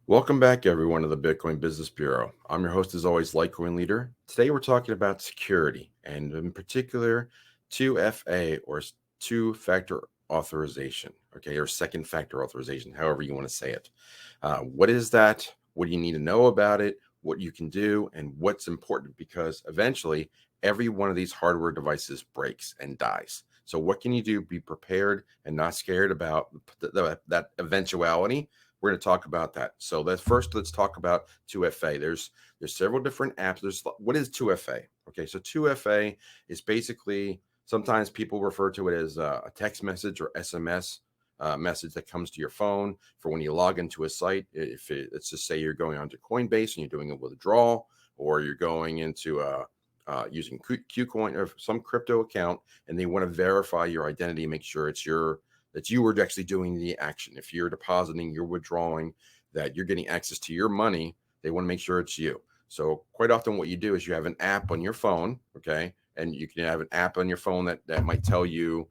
Welcome back, everyone, to the Bitcoin Business Bureau. I'm your host, as always, LitecoinLeader. Today, we're talking about security, and in particular, 2FA or two-factor authorization, okay, or second factor authorization, however you want to say it. What is that? What do you need to know about it? What you can do, and what's important? Because eventually, every one of these hardware devices breaks and dies. So, what can you do? Be prepared and not scared about that eventuality. We're going to talk about that. So let's talk about 2FA. There's several different apps. What is 2FA? Okay, so 2FA is basically, sometimes people refer to it as a text message or SMS message that comes to your phone for when you log into a site. Let's just say you're going onto Coinbase and you're doing a withdrawal, or you're going into using Qcoin or some crypto account, and they want to verify your identity, make sure that you were actually doing the action. If you're depositing, you're withdrawing, that you're getting access to your money, they want to make sure it's you. So quite often what you do is you have an app on your phone, okay? And you can have an app on your phone that might tell you,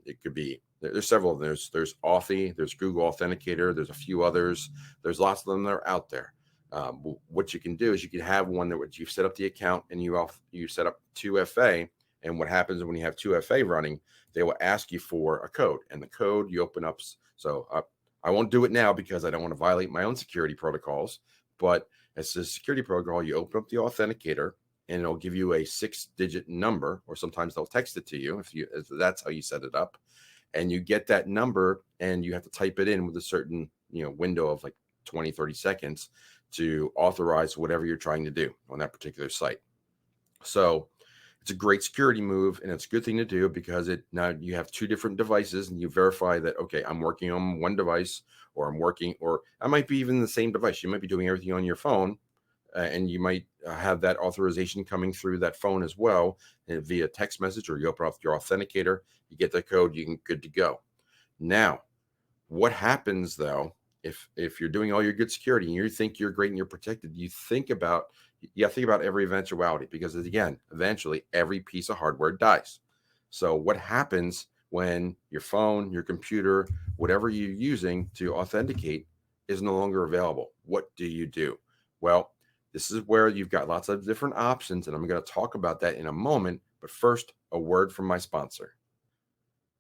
it could be, there's several of them. There's Authy, there's Google Authenticator, there's a few others. There's lots of them that are out there. What you can do is you can have one that you've set up the account and you set up 2FA. And what happens when you have 2FA running, they will ask you for a code, and the code you open up. So I won't do it now because I don't want to violate my own security protocols. But as a security protocol, you open up the authenticator, and it'll give you a 6-digit number, or sometimes they'll text it to you if that's how you set it up. And you get that number, and you have to type it in with a certain window of like 20, 30 seconds to authorize whatever you're trying to do on that particular site. So it's a great security move, and it's a good thing to do because now you have two different devices, and you verify that, okay, I'm working on one device, or I might be even the same device. You might be doing everything on your phone, and you might have that authorization coming through that phone as well, via text message, or you open up your authenticator, you get the code, you can good to go. Now, what happens though if you're doing all your good security and you think you're great and you're protected? You have to think about every eventuality, because again, eventually every piece of hardware dies. So what happens when your phone, your computer, whatever you're using to authenticate is no longer available? What do you do? Well, this is where you've got lots of different options, and I'm going to talk about that in a moment. But first, a word from my sponsor.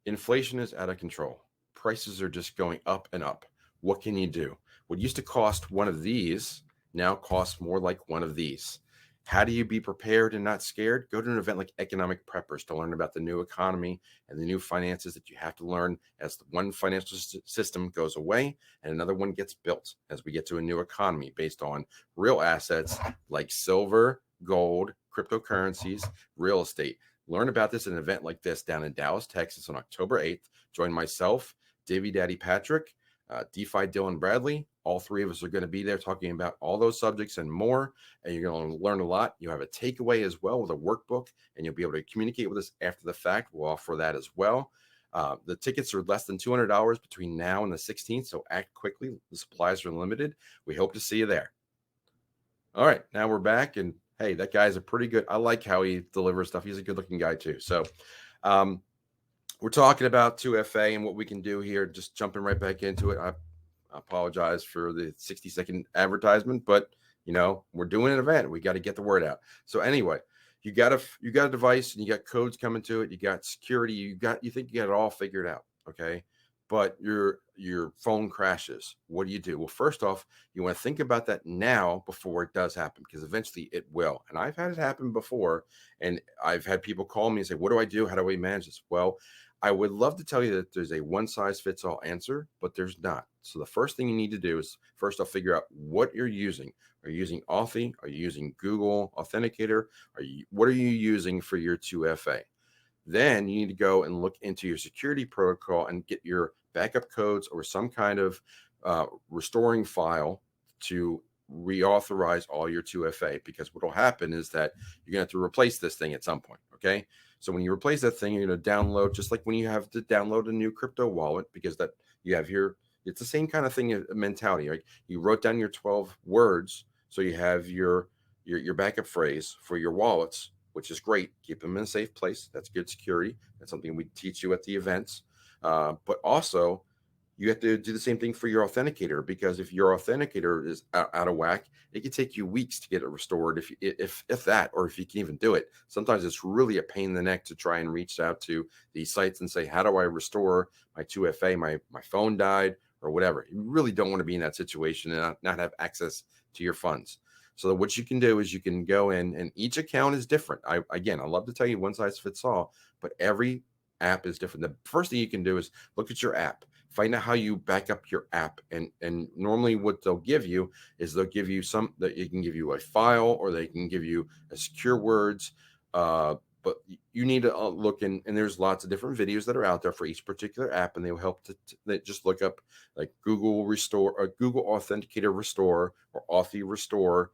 Inflation is out of control. Prices are just going up and up. What can you do? What used to cost one of these now costs more like one of these. How do you be prepared and not scared? Go to an event like Economic Preppers to learn about the new economy and the new finances that you have to learn as one financial system goes away and another one gets built, as we get to a new economy based on real assets like silver, gold, cryptocurrencies, real estate. Learn about this at an event like this down in Dallas, Texas on October 8th. Join myself, Davy Daddy Patrick, DeFi Dylan Bradley. All three of us are going to be there talking about all those subjects and more, and you're going to learn a lot. You have a takeaway as well with a workbook, and you'll be able to communicate with us after the fact. We'll offer that as well. The tickets are less than $200 between now and the 16th, so act quickly. The supplies are limited. We hope to see you there. All right, now we're back, and hey, that guy's a pretty good, I like how he delivers stuff. He's a good-looking guy too. So we're talking about 2FA and what we can do here, just jumping right back into it. I apologize for the 60-second advertisement, but we're doing an event. We got to get the word out. So anyway, you got a device and you got codes coming to it. You got security. You think you got it all figured out. Okay. But your phone crashes. What do you do? Well, first off, you want to think about that now before it does happen, because eventually it will. And I've had it happen before, and I've had people call me and say, what do I do? How do we manage this? Well, I would love to tell you that there's a one-size-fits-all answer, but there's not. So the first thing you need to do is first off figure out what you're using. Are you using Authy? Are you using Google Authenticator? What are you using for your 2FA? Then you need to go and look into your security protocol and get your backup codes or some kind of restoring file to reauthorize all your 2FA, because what will happen is that you're going to have to replace this thing at some point. Okay. So when you replace that thing, you're going to download, just like when you have to download a new crypto wallet, because that you have here, it's the same kind of thing, mentality, right? You wrote down your 12 words. So you have your backup phrase for your wallets, which is great. Keep them in a safe place. That's good security. That's something we teach you at the events. But also You have to do the same thing for your authenticator, because if your authenticator is out of whack, it can take you weeks to get it restored, if that, or if you can even do it. Sometimes it's really a pain in the neck to try and reach out to these sites and say, how do I restore my 2FA? My phone died or whatever. You really don't want to be in that situation and not have access to your funds. So what you can do is you can go in, and each account is different. I love to tell you one size fits all, but every app is different. The first thing you can do is look at your app, find out how you back up your app. And normally what they'll give you is they'll give you that you can give you a file, or they can give you a secure words. But you need to look in, and there's lots of different videos that are out there for each particular app, and they will help to just look up like Google Restore, or Google Authenticator Restore, or Authy Restore,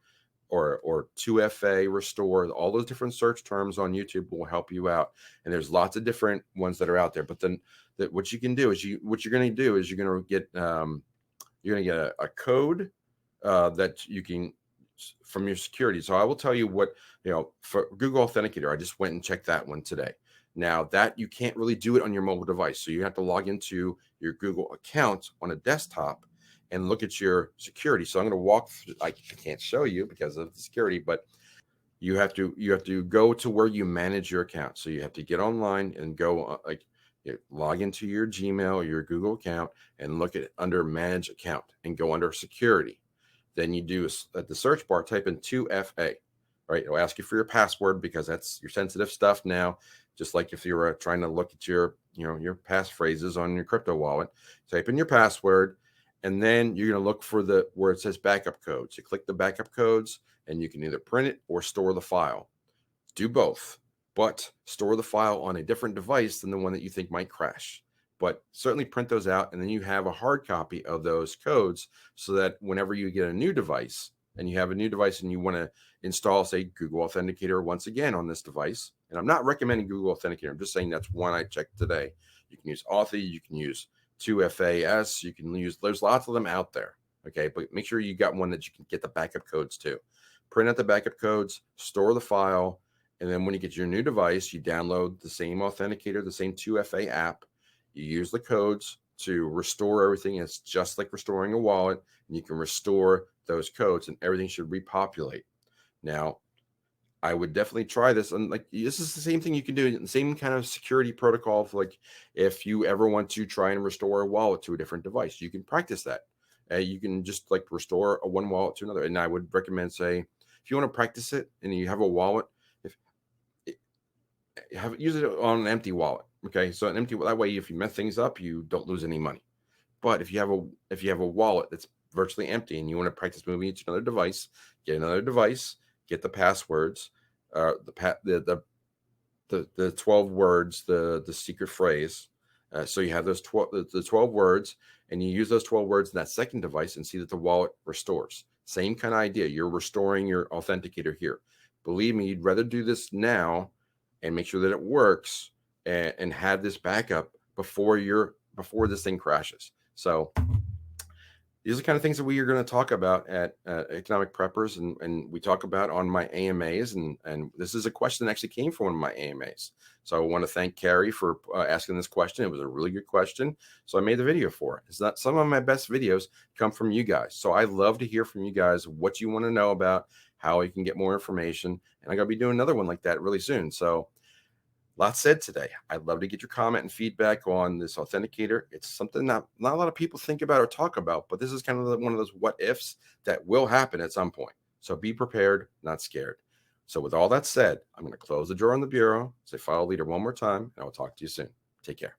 or 2FA Restore. All those different search terms on YouTube will help you out. And there's lots of different ones that are out there. But then what you can do is you're going to get a code that you can from your security. So I will tell you what, for Google Authenticator, I just went and checked that one today. Now that you can't really do it on your mobile device. So you have to log into your Google account on a desktop and look at your security. So I'm going to walk through, I can't show you because of the security, but you have to go to where you manage your account. So you have to get online and go log into your Gmail or your Google account and look at under manage account and go under security. Then you do at the search bar, type in 2FA, right? It'll ask you for your password because that's your sensitive stuff now. Just like if you were trying to look at your passphrases on your crypto wallet, type in your password. And then you're going to look for where it says backup codes. You click the backup codes, and you can either print it or store the file. Do both, but store the file on a different device than the one that you think might crash. But certainly print those out, and then you have a hard copy of those codes so that whenever you get a new device, and you have a new device and you want to install, say, Google Authenticator once again on this device, and I'm not recommending Google Authenticator, I'm just saying that's one I checked today. You can use Authy, you can use 2FAS, you can use, there's lots of them out there. Okay, but make sure you got one that you can get the backup codes to. Print out the backup codes, store the file, and then when you get your new device, you download the same authenticator, the same 2FA app. You use the codes to restore everything. It's just like restoring a wallet, and you can restore those codes, and everything should repopulate. Now, I would definitely try this. And this is the same thing you can do, the same kind of security protocol for if you ever want to try and restore a wallet to a different device, you can practice that. You can just restore one wallet to another. And I would recommend, say, if you want to practice it and you have a wallet, use it on an empty wallet. Okay. So an empty, that way, if you mess things up, you don't lose any money. But if you have a wallet that's virtually empty and you want to practice moving it to another device, get another device, get the passwords, the 12 words, the secret phrase. So you have those 12 words, and you use those 12 words in that second device and see that the wallet restores. Same kind of idea. You're restoring your authenticator here. Believe me, you'd rather do this now and make sure that it works and have this backup before this thing crashes. So these are the kind of things that we are going to talk about at Economic Preppers, and we talk about on my AMAs. And this is a question that actually came from one of my AMAs. So I want to thank Carrie for asking this question. It was a really good question. So I made the video for it. It's not, some of my best videos come from you guys. So I love to hear from you guys what you want to know about, how you can get more information. And I'm going to be doing another one like that really soon. So lots said today. I'd love to get your comment and feedback on this authenticator. It's something not a lot of people think about or talk about, but this is kind of one of those what ifs that will happen at some point. So be prepared, not scared. So with all that said, I'm going to close the drawer on the bureau, say file leader one more time, and I'll talk to you soon. Take care.